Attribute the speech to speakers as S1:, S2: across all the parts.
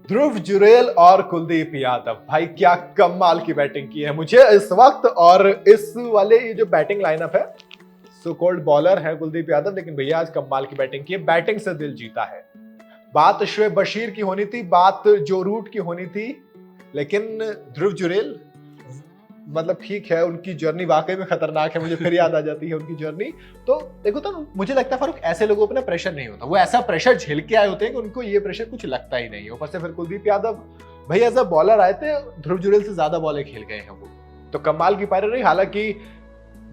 S1: ध्रुव जुरेल और कुलदीप यादव, भाई क्या कमाल की बैटिंग की है मुझे इस वक्त। और इस वाले ये जो बैटिंग लाइनअप है, सो कॉल्ड बॉलर है कुलदीप यादव, लेकिन भैया आज कमाल की बैटिंग की है, बैटिंग से दिल जीता है। बात शोएब बशीर की होनी थी, बात जो रूट की होनी थी, लेकिन ध्रुव जुरेल मतलब ठीक है, उनकी जर्नी वाकई में खतरनाक है, मुझे फिर याद आ जाती है उनकी जर्नी। तो देखो, तो मुझे लगता है फारूक ऐसे लोगों पर ना प्रेशर नहीं होता, वो ऐसा प्रेशर झेल के आए होते हैं कि उनको ये प्रेशर कुछ लगता ही नहीं है। ऊपर से फिर कुलदीप यादव भाई एज अ बॉलर आए थे, ध्रुव जुरेल से ज्यादा बॉलें खेल गए हैं वो, तो कमाल की पारी रही। हालांकि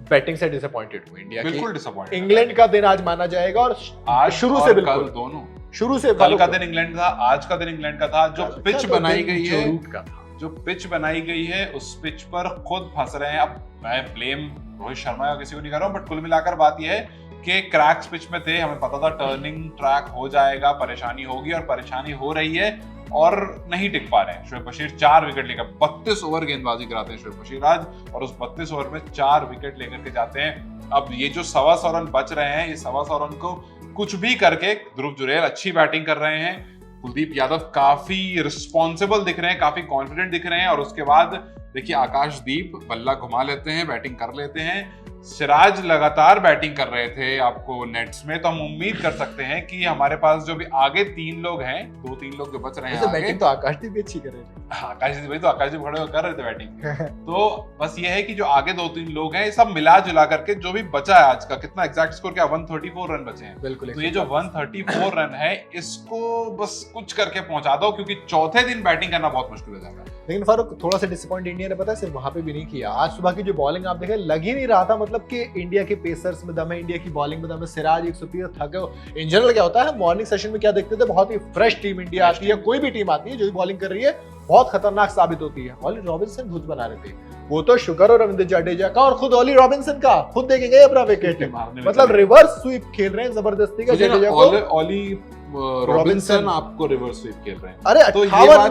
S1: बैटिंग से डिसअपॉइंटेड हुई इंडिया,
S2: बिल्कुल डिसअपॉइंटेड।
S1: इंग्लैंड का दिन आज माना जाएगा, और
S2: आज
S1: शुरू से बिल्कुल
S2: दोनों,
S1: शुरू से
S2: कल का दिन इंग्लैंड का, आज का दिन इंग्लैंड का था। जो पिच बनाई गई है,
S1: रूट का था,
S2: जो पिच बनाई गई है उस पिच पर खुद फंस रहे हैं। अब मैं ब्लेम रोहित शर्मा या किसी को नहीं कर रहा हूं, बट कुल मिलाकर बात यह है कि क्रैक्स पिच में थे, हमें पता था टर्निंग ट्रैक हो जाएगा, परेशानी होगी, और परेशानी हो रही है और नहीं टिक पा रहे हैं। शोएब बशीर 4 विकेट लेकर 32 ओवर गेंदबाजी कराते हैं शोएब बशीर आज, और उस 32 ओवर में 4 विकेट लेकर के जाते हैं। अब ये जो 125 रन बच रहे हैं, ये 125 रन को कुछ भी करके ध्रुव जुरेल अच्छी बैटिंग कर रहे हैं, कुलदीप यादव काफी रिस्पॉन्सिबल दिख रहे हैं, काफी कॉन्फिडेंट दिख रहे हैं, और उसके बाद देखिए आकाशदीप बल्ला घुमा लेते हैं, बैटिंग कर लेते हैं। सिराज लगातार बैटिंग कर रहे थे आपको नेट्स में, तो हम उम्मीद कर सकते हैं कि हमारे पास जो भी आगे 3 लोग हैं, 2-3 लोग जो बच रहे हैं,
S1: बैटिंग तो आकाशदीप भी अच्छी कर रहे थे।
S2: आकाशदीप भाई तो आकाशदीप खड़े होकर कर रहे थे बैटिंग। तो बस ये है कि जो आगे 2-3 लोग हैं, ये सब मिला जुला करके जो भी बचा है आज का, कितना एग्जैक्ट स्कोर क्या, 134 रन बचे हैं।
S1: बिल्कुल।
S2: तो ये जो 134 रन है, इसको बस कुछ करके पहुंचा दो, क्योंकि चौथे दिन बैटिंग करना बहुत मुश्किल हो जाएगा।
S1: लेकिन फारूक थोड़ा सा डिसअपॉइंट इंडिया ने पता है सिर्फ वहां पे भी नहीं किया, आज सुबह की जो बॉलिंग आप देखें, लग ही नहीं रहा था मतलब कि इंडिया के पेसर्स में दम है, इंडिया की बॉलिंग में दम है। सिराज 130 थके। इन जनरल क्या होता है, मॉर्निंग सेशन में क्या देखते थे, बहुत ही फ्रेश टीम इंडिया आती है, कोई भी टीम आती है जो भी बॉलिंग कर रही है बहुत खतरनाक साबित होती है। ऑली रॉबिन्सन भूत बना रहे थे, वो तो शुक्र और रविंद्र जडेजा का, और खुद ऑली रॉबिन्सन का खुद देखेंगे अपना विकेट, मतलब रिवर्स स्वीप खेल रहे हैं जबरदस्ती का जडेजा को।
S2: ऑली रॉबिन्सन आपको रिवर्स स्वीप खेल रहे हैं।
S1: अरे
S2: तो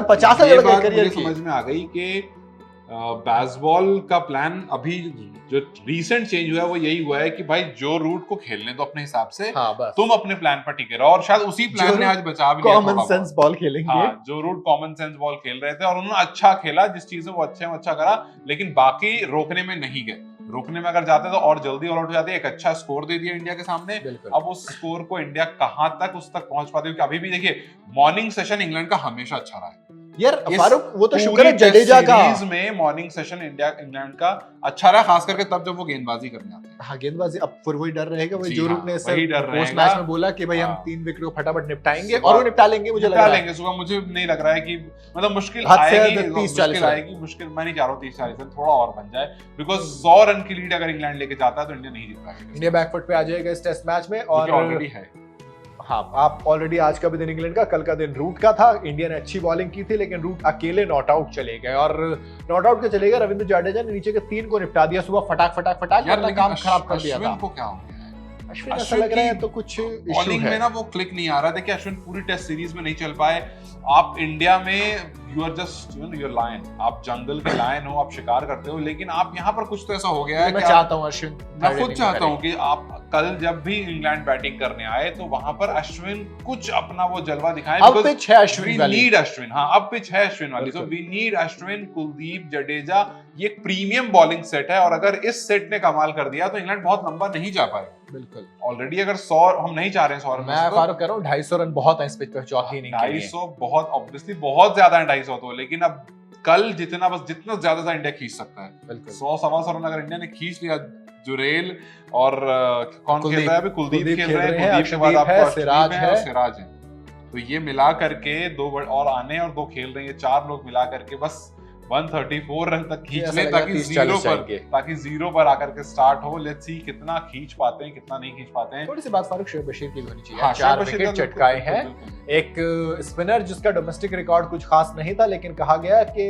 S1: 50
S2: मुझे समझ में आ गई कि बेसबॉल का प्लान अभी जो रीसेंट चेंज हुआ है वो यही हुआ है कि भाई जो रूट को खेलने तो अपने हिसाब से,
S1: हाँ,
S2: तुम अपने प्लान पर टिके रहो, और शायद उसी प्लान ने आज बचा भी लिया।
S1: कॉमन सेंस बॉल खेलेंगे।
S2: हाँ, जो रूट कॉमन सेंस बॉल खेल रहे थे, और उन्होंने अच्छा खेला, जिस चीज में वो अच्छा करा, लेकिन बाकी रोकने में नहीं गए। रोकने में अगर जाते तो और जल्दी ऑल आउट हो जाते। एक अच्छा स्कोर दे दिया इंडिया के सामने। अब उस स्कोर को इंडिया कहां तक उस तक पहुंच पाती है, क्योंकि अभी भी देखिए मॉर्निंग सेशन इंग्लैंड का हमेशा अच्छा रहा है
S1: यार फारूक, वो तो शुक्र है जडेजा का।
S2: सीरीज में मॉर्निंग सेशन इंग्लैंड का अच्छा रहा, खास करके तब जब वो गेंदबाजी करने आते हैं।
S1: हाँ, गेंदबाजी अब फिर वही डर रहेगा, वही जो रूट ने
S2: पोस्ट
S1: मैच में बोला कि भाई हम 3 विकेट को फटाफट निपटाएंगे, और वो निपटा लेंगे। मुझे लग रहा है
S2: सुबह, मुझे नहीं लग रहा है कि मतलब मुश्किल
S1: आएगी,
S2: मुश्किल मैं नहीं चाह रहा हूँ 30-40 रन, थोड़ा और बन जाए, बिकॉज 100 रन की लीड अगर इंग्लैंड लेके जाता है तो इंडिया नहीं जीत पाएगी।
S1: इंडिया बैकफुट पे आ जाएगा इस टेस्ट मैच में, और
S2: ऑलरेडी है।
S1: हाँ, आप ऑलरेडी आज का भी दिन इंग्लैंड का, कल का दिन रूट का था। इंडिया ने अच्छी बॉलिंग की थी, लेकिन रूट अकेले नॉट आउट चले गए, और नॉट आउट के चले गए। रविंद्र जडेजा ने नीचे के 3 को निपटा दिया सुबह, फटाक अपना काम खराब कर दिया था।
S2: को क्या हो गया है?
S1: अश्विन ऐसा लग रहा है तो कुछ
S2: बॉलिंग में ना वो क्लिक नहीं आ रहा। देखिए अश्विन पूरी टेस्ट सीरीज में नहीं चल पाए। आप इंडिया में you are just your lion, आप जंगल के लायन हो, आप शिकार करते हो, लेकिन आप यहाँ पर कुछ तो ऐसा हो गया है।
S1: मैं चाहता हूँ अश्विन,
S2: मैं खुद चाहता हूँ कि आप कल जब भी इंग्लैंड बैटिंग करने आए तो वहां पर अश्विन कुछ अपना वो जलवा दिखाएं।
S1: अब पिच है अश्विन वाली।
S2: नीड अश्विन, हाँ अब पिच है अश्विन वाली, तो वी नीड अश्विन, कुलदीप, जडेजा। ये एक प्रीमियम बॉलिंग सेट है, और अगर इस सेट ने कमाल कर दिया तो इंग्लैंड बहुत लंबा नहीं जा पाएगा।
S1: बिल्कुल,
S2: ऑलरेडी अगर 100 हम नहीं चाह रहे हैं, 100 रन
S1: मैं फारूक कह रहा हूँ 250 रन बहुत है इस पिच पे, चौथी इनिंग के लिए
S2: 250 बहुत ऑब्वियसली बहुत ज्यादा है 250 तो, लेकिन अब कल जितना ज्यादा सा इंडिया खींच सकता है। 100-125 रन अगर इंडिया ने खींच लिया, जुरेल और कौन खेल रहा है अभी, कुलदीप खेल रहे हैं, कुलदीप के बाद आपको सिराज है, तो ये मिला करके 2 और आने और 2 खेल रहे हैं, 4 लोग मिला करके बस 134 रन तक खींच ले, ताकि जीरो पर आकर के स्टार्ट हो। लेट्स सी कितना खींच पाते हैं, कितना नहीं खींच पाते हैं।
S1: थोड़ी सी बात फारूक शोएब बशीर की होनी चाहिए। 4 विकेट चटकाए हैं, एक स्पिनर जिसका डोमेस्टिक रिकॉर्ड कुछ खास नहीं था, लेकिन कहा गया कि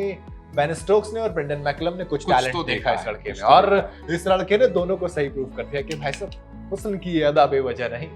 S1: बेन स्टोक्स ने और ब्रेंडन मैकलम ने कुछ टैलेंट तो देखा इस लड़के में, और इस लड़के ने दोनों को सही प्रूव कर दिया कि भाई साहब हुस्न की अदा बेवजह नहीं,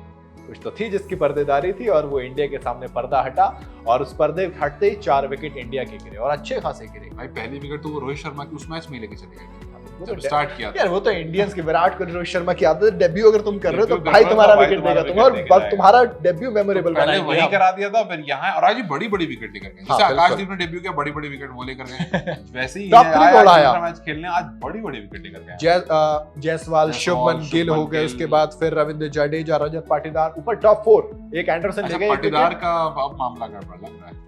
S1: कुछ तो थी जिसकी पर्देदारी थी, और वो इंडिया के सामने पर्दा हटा, और उस पर्दे हटते ही 4 विकेट इंडिया के गिरे, और अच्छे खासे गिरे।
S2: भाई पहली विकेट तो वो रोहित शर्मा की उस मैच में लेके चले गए।
S1: वो
S2: जब
S1: तो
S2: स्टार्ट किया था।
S1: यार वो तो इंडियंस के विराट कोहली, रोहित शर्मा की आदत, डेब्यू अगर तुम कर रहे हो तो
S2: डेब्यू कर
S1: भाई
S2: रहे हो तो
S1: तुम्हारा
S2: भाई
S1: विकेट
S2: तुम्हारा
S1: देगा,
S2: विकेट देके
S1: तुम्हारा
S2: जाएगा।
S1: तुम्हारा डेब्यू मेमोरेबल
S2: तो पहले
S1: बनाएंगे
S2: वही
S1: हम।
S2: करा दिया था, फिर यहाँ है, और आज भी बड़ी बड़ी विकेट लेकर गए।
S1: हाँ,
S2: जैसे आकाशदीप
S1: बिल्कुल।
S2: ने डेब्यू किया, बड़ी बड़ी विकेट वो लेकर गए, वैसे ही
S1: Top
S2: है,
S1: three
S2: आया
S1: बॉल
S2: आज
S1: आया।
S2: दूसरा मैच खेलने, आज बड़ी बड़ी विकेट लेकर गए।
S1: जायसवाल, शुभमन गिल हो गए, उसके बाद फिर रविंद्र जडेजा, रजत पाटीदार, ऊपर टॉप 4 एक एंडरसन ले
S2: अच्छा,
S1: गए, एक
S2: पाटीदार
S1: विकेट।
S2: का अब मामला गड़बड़ लग रहा है।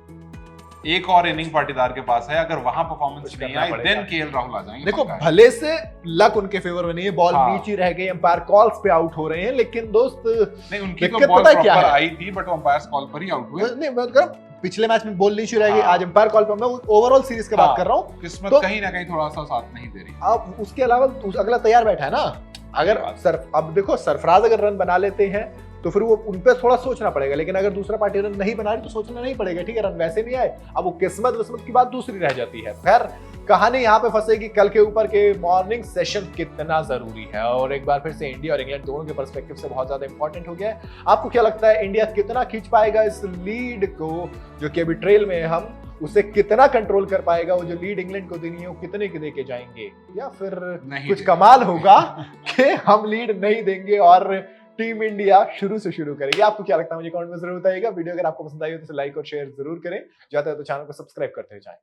S2: एक और इनिंग पाटीदार के पास है, अगर वहां परफॉर्मेंस
S1: कुछ
S2: नहीं
S1: करना
S2: आई
S1: पड़ेगा।
S2: देन केएल राहुल आ जाएंगे।
S1: देखो
S2: पक्का है।
S1: भले से लक उनके फेवर में नहीं है, बॉल
S2: हाँ।
S1: नीचे रह गई, अंपायर कॉल्स पे आउट हो रहे हैं, लेकिन दोस्त
S2: नहीं, उनकी तो
S1: दिक्कत
S2: बॉल
S1: पता है क्या
S2: प्रॉपर
S1: है?
S2: आई थी, बट अंपायर्स कॉल पर ही आउट हुए।
S1: नहीं मैं कह रहा हूं, पिछले मैच में बॉल नीचे रह गई,
S2: हाँ।
S1: आज अंपायर कॉल पे, मैं ओवरऑल सीरीज की बात
S2: हाँ।
S1: कर रहा हूँ।
S2: किस्मत
S1: तो-
S2: कहीं ना कहीं थोड़ा सा साथ नहीं दे रही।
S1: अब उसके अलावा अगला तैयार बैठा है ना, अगर अब देखो सरफराज अगर रन बना लेते हैं तो फिर वो उन पे थोड़ा सोचना पड़ेगा, लेकिन अगर दूसरा पार्टी रन नहीं बना रही तो सोचना नहीं पड़ेगा, ठीक है, रन वैसे नहीं आए, अब वो किस्मत की बात दूसरी रह जाती है। खैर कहानी यहाँ पे फंसेगी कल के ऊपर के मॉर्निंग सेशन कितना जरूरी है, और एक बार फिर से इंडिया और इंग्लैंड दोनों के पर्सपेक्टिव से बहुत ज्यादा इंपॉर्टेंट हो गया है। आपको क्या लगता है इंडिया कितना खींच पाएगा इस लीड को, जो कि अभी ट्रेल में है, हम उसे कितना कंट्रोल कर पाएगा, वो जो लीड इंग्लैंड को देनी है वो कितने के देके जाएंगे, या फिर
S2: नहीं
S1: कुछ
S2: दे-
S1: कमाल होगा कि हम लीड नहीं देंगे और टीम इंडिया शुरू से शुरू करेगी। आपको क्या लगता है मुझे कमेंट में जरूर बताइएगा। वीडियो अगर आपको पसंद आई हो तो लाइक और शेयर जरूर करें, जाते हैं तो चैनल को सब्सक्राइब करते जाएं।